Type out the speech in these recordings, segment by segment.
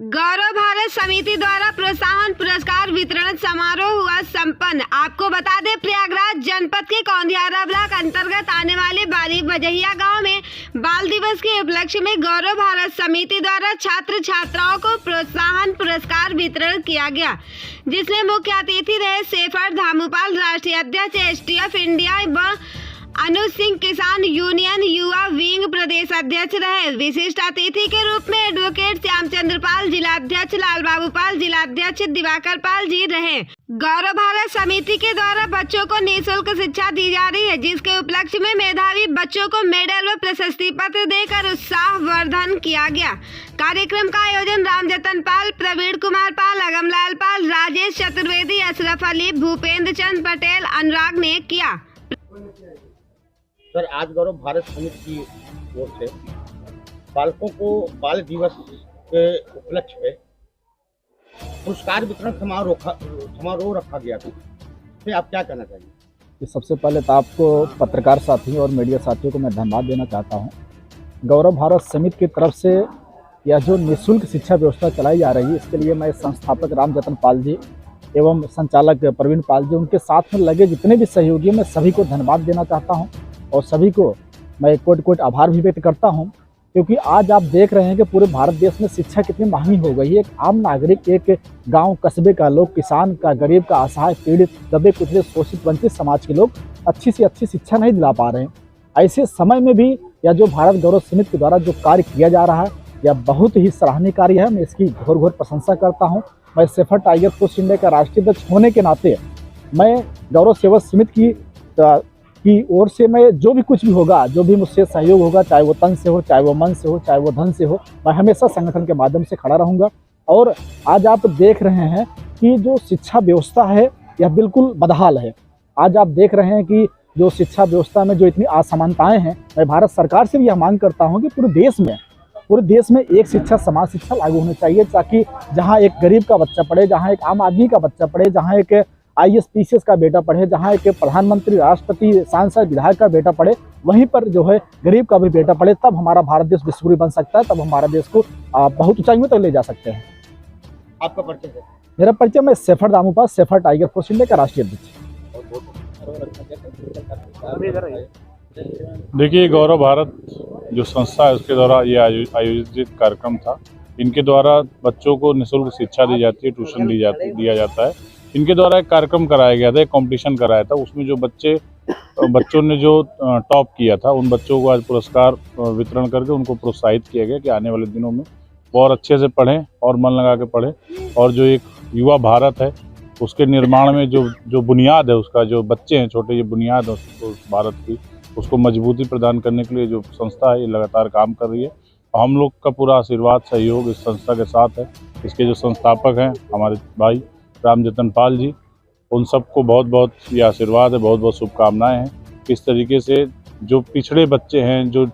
गौरव भारत समिति द्वारा प्रोत्साहन पुरस्कार वितरण समारोह हुआ संपन्न। आपको बता दें, प्रयागराज जनपद के कौंधियारा ब्लॉक अंतर्गत आने वाले बारी बजहिया गांव में बाल दिवस के उपलक्ष्य में गौरव भारत समिति द्वारा छात्र छात्राओं को प्रोत्साहन पुरस्कार वितरण किया गया, जिसमें मुख्य अतिथि रहे शेफर धामुपाल, राष्ट्रीय अध्यक्ष एसटीएफ इंडिया व अनुज सिंह किसान यूनियन युवा विंग प्रदेश अध्यक्ष रहे। विशिष्ट अतिथि के रूप में एडवोकेट श्यामचंद्र पाल, जिला अध्यक्ष लाल बाबू पाल, जिला अध्यक्ष दिवाकर पाल जी रहे। गौरव भारत समिति के द्वारा बच्चों को निःशुल्क शिक्षा दी जा रही है, जिसके उपलक्ष्य में मेधावी बच्चों को मेडल व प्रशस्ति पत्र देकर उत्साहवर्धन किया गया। कार्यक्रम का आयोजन रामजतन पाल, प्रवीण कुमार पाल, अगमलाल पाल, राजेश चतुर्वेदी, अशरफ अली, भूपेंद्र चंद पटेल, अनुराग ने किया। सर, आज गौरव भारत समिति की ओर से बालकों को बाल दिवस के उपलक्ष्य में पुरस्कार वितरण समारोह रखा गया था। फिर आप क्या कहना चाहिए? सबसे पहले तो आपको पत्रकार साथियों और मीडिया साथियों को मैं धन्यवाद देना चाहता हूं। गौरव भारत समिति की तरफ से यह जो निःशुल्क शिक्षा व्यवस्था चलाई जा रही है, इसके लिए मैं संस्थापक रामजतन पाल जी एवं संचालक प्रवीण पाल जी, उनके साथ में लगे जितने भी सहयोगी, मैं सभी को धन्यवाद देना चाहता हूं और सभी को मैं कोट आभार भी व्यक्त करता हूं, क्योंकि आज आप देख रहे हैं कि पूरे भारत देश में शिक्षा कितनी महंगी हो गई है। एक आम नागरिक, एक गांव कस्बे का लोग, किसान का, गरीब का, असहाय, पीड़ित, दबे कुचले, शोषित वंचित समाज के लोग अच्छी से अच्छी शिक्षा नहीं दिला पा रहे हैं। ऐसे समय में भी यह जो भारत गौरव समिति के द्वारा जो कार्य किया जा रहा है, यह बहुत ही सराहनीय कार्य है। मैं इसकी घोर प्रशंसा करता हूँ। मैं शेफर टाइगर फोर्स इंडिया का राष्ट्रीय अध्यक्ष होने के नाते मैं गौरव सेवा समिति की ओर से मैं जो भी कुछ भी होगा, जो भी मुझसे सहयोग होगा, चाहे वो तन से हो, चाहे वो मन से हो, चाहे वो धन से हो, मैं हमेशा संगठन के माध्यम से खड़ा रहूँगा। और आज आप देख रहे हैं कि जो शिक्षा व्यवस्था है यह बिल्कुल बदहाल है। आज आप देख रहे हैं कि जो शिक्षा व्यवस्था में जो इतनी असमानताएं हैं, मैं भारत सरकार से भी यह मांग करता हूँ कि पूरे देश में एक शिक्षा, समाज शिक्षा लागू होनी चाहिए, ताकि जहाँ एक गरीब का बच्चा पढ़े, जहाँ एक आम आदमी का बच्चा पढ़े, जहाँ एक IAS PCS का बेटा पढ़े, जहाँ एक प्रधानमंत्री, राष्ट्रपति, सांसद, विधायक का बेटा पढ़े, वहीं पर जो है गरीब का भी बेटा पढ़े, तब हमारा भारत देश विश्वगुरु बन सकता है, तब हमारा देश को बहुत ऊंचाइयों तक ले जा सकते हैं। आपका परिचय है? मेरा परिचय, मैं Shefer Damupal, Shefer tiger force India का राष्ट्रीय अध्यक्ष। देखिए, गौरव भारत जो संस्था है उसके द्वारा ये आयोजित कार्यक्रम था। इनके द्वारा बच्चों को निःशुल्क शिक्षा दी जाती है, ट्यूशन दिया जाता है। इनके द्वारा एक कार्यक्रम कराया गया था, एक कंपटीशन कराया था। उसमें जो बच्चों ने जो टॉप किया था, उन बच्चों को आज पुरस्कार वितरण करके उनको प्रोत्साहित किया गया कि आने वाले दिनों में और अच्छे से पढ़ें और मन लगा के पढ़ें, और जो एक युवा भारत है उसके निर्माण में जो बुनियाद है, उसका जो बच्चे हैं छोटे, ये बुनियाद है उस भारत की, उसको मजबूती प्रदान करने के लिए जो संस्था है ये लगातार काम कर रही है। हम लोग का पूरा आशीर्वाद, सहयोग इस संस्था के साथ है। इसके जो संस्थापक हैं हमारे भाई रामजतन पाल जी, उन सबको बहुत बहुत ये आशीर्वाद है, बहुत बहुत शुभकामनाएं हैं। किस तरीके से जो पिछड़े बच्चे हैं, जो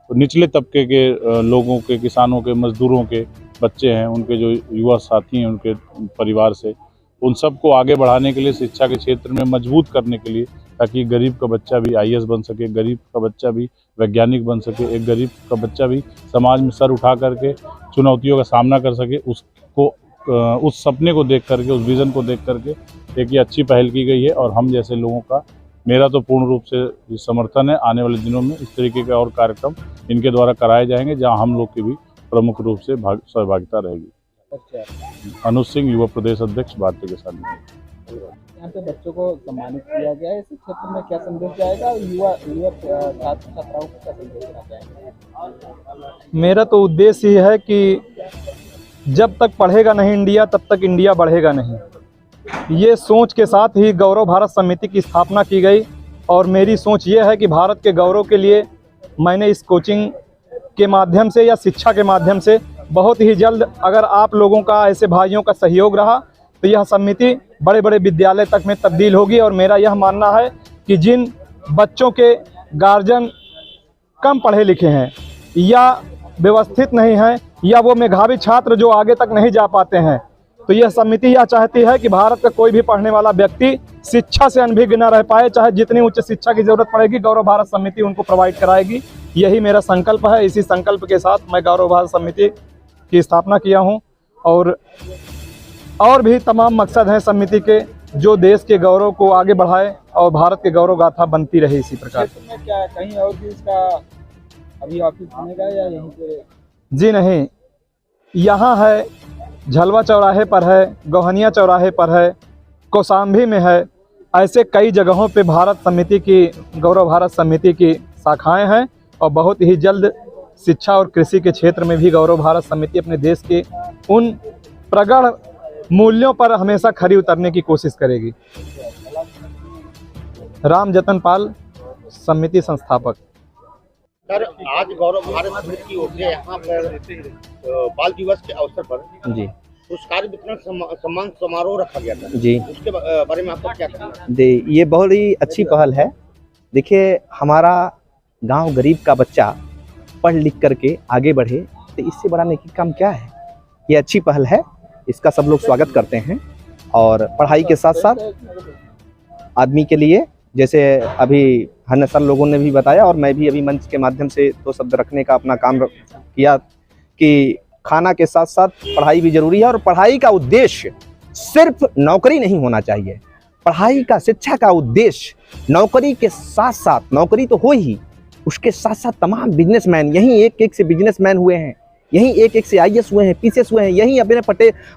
निचले तबके के लोगों के, किसानों के, मजदूरों के बच्चे हैं, उनके जो युवा साथी हैं उनके परिवार से, उन सबको आगे बढ़ाने के लिए, शिक्षा के क्षेत्र में मजबूत करने के लिए, ताकि गरीब का बच्चा भी IAS बन सके, गरीब का बच्चा भी वैज्ञानिक बन सके, एक गरीब का बच्चा भी समाज में सर उठा करके चुनौतियों का सामना कर सके, उस सपने को देख करके, उस विज़न को देख करके एक ये अच्छी पहल की गई है। और हम जैसे लोगों का, मेरा तो पूर्ण रूप से समर्थन है। आने वाले दिनों में इस तरीके के और कार्यक्रम इनके द्वारा कराए जाएंगे, जहां हम लोग की भी प्रमुख रूप से सहभागिता रहेगी। अनुज सिंह, युवा प्रदेश अध्यक्ष, भारतीय किसान यूनियन। यहाँ पे बच्चों को सम्मानित किया गया है, इस क्षेत्र में क्या संदेश जाएगा, युवा छात्र छात्राओं को क्या संदेश देना चाहेंगे? मेरा तो उद्देश्य ये है कि जब तक पढ़ेगा नहीं इंडिया, तब तक इंडिया बढ़ेगा नहीं। ये सोच के साथ ही गौरव भारत समिति की स्थापना की गई, और मेरी सोच ये है कि भारत के गौरव के लिए मैंने इस कोचिंग के माध्यम से या शिक्षा के माध्यम से बहुत ही जल्द, अगर आप लोगों का, ऐसे भाइयों का सहयोग रहा, तो यह समिति बड़े बड़े विद्यालय तक में तब्दील होगी। और मेरा यह मानना है कि जिन बच्चों के गार्जियन कम पढ़े लिखे हैं या व्यवस्थित नहीं हैं, या वो मेधावी छात्र जो आगे तक नहीं जा पाते हैं, तो यह समिति यह चाहती है कि भारत का कोई भी पढ़ने वाला व्यक्ति शिक्षा से अनभिज्ञ न रह पाए। चाहे जितनी उच्च शिक्षा की जरूरत पड़ेगी, गौरव भारत समिति उनको प्रोवाइड कराएगी। यही मेरा संकल्प है। इसी संकल्प के साथ मैं गौरव भारत समिति की स्थापना किया हूं और भी तमाम मकसद हैं समिति के, जो देश के गौरव को आगे बढ़ाए और भारत के गौरव गाथा बनती रहे इसी प्रकार। क्षेत्र में क्या कहीं और भी इसका अभी ऑफिस बनेगा या यहीं पे? जी नहीं, यहाँ है, झलवा चौराहे पर है, गोहनिया चौराहे पर है, कौशाम्बी में है। ऐसे कई जगहों पे गौरव भारत समिति की शाखाएं हैं और बहुत ही जल्द शिक्षा और कृषि के क्षेत्र में भी गौरव भारत समिति अपने देश के उन प्रगाढ़ मूल्यों पर हमेशा खरी उतरने की कोशिश करेगी। राम जतन पाल, समिति संस्थापक। सर, आज गौरव भारत समिति की ओर से यहाँ पर बाल दिवस के अवसर पर जी पुरस्कार वितरण सम्मान समारोह रखा गया था जी। उसके बारे में आपका क्या कहना है? ये बहुत ही अच्छी पहल है। देखिए, हमारा गांव गरीब का बच्चा पढ़ लिख करके आगे बढ़े तो इससे बड़ा नेकी काम क्या है। ये अच्छी पहल है, इसका सब लोग स्वागत करते हैं। और पढ़ाई के साथ साथ आदमी के लिए, जैसे अभी अन्य सर लोगों ने भी बताया और मैं भी अभी मंच के माध्यम से दो शब्द रखने का अपना काम किया कि खाना के साथ साथ पढ़ाई भी जरूरी है। और पढ़ाई का उद्देश्य सिर्फ नौकरी नहीं होना चाहिए। पढ़ाई का, शिक्षा का उद्देश्य नौकरी के साथ साथ, नौकरी तो हो ही, उसके साथ साथ तमाम बिजनेसमैन, यहीं एक एक से बिजनेसमैन हुए हैं, यहीं एक एक से IAS हुए हैं, PCS हुए हैं। यहीं अपने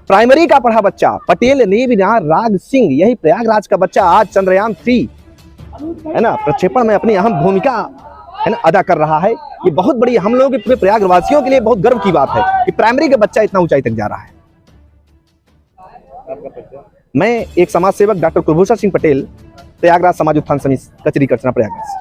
प्राइमरी का पढ़ा बच्चा पटेल राग सिंह, यही प्रयागराज का बच्चा आज चंद्रयान 3 है ना प्रक्षेपण में अपनी अहम भूमिका है ना अदा कर रहा है। ये बहुत बड़ी, हम लोगों के पूरे प्रयागवासियों के लिए बहुत गर्व की बात है कि प्राइमरी का बच्चा इतना ऊंचाई तक जा रहा है। मैं एक समाज सेवक डॉक्टर कुलभूषण सिंह पटेल, प्रयागराज समाज उत्थान समिति, कचरी करचना, प्रयागराज।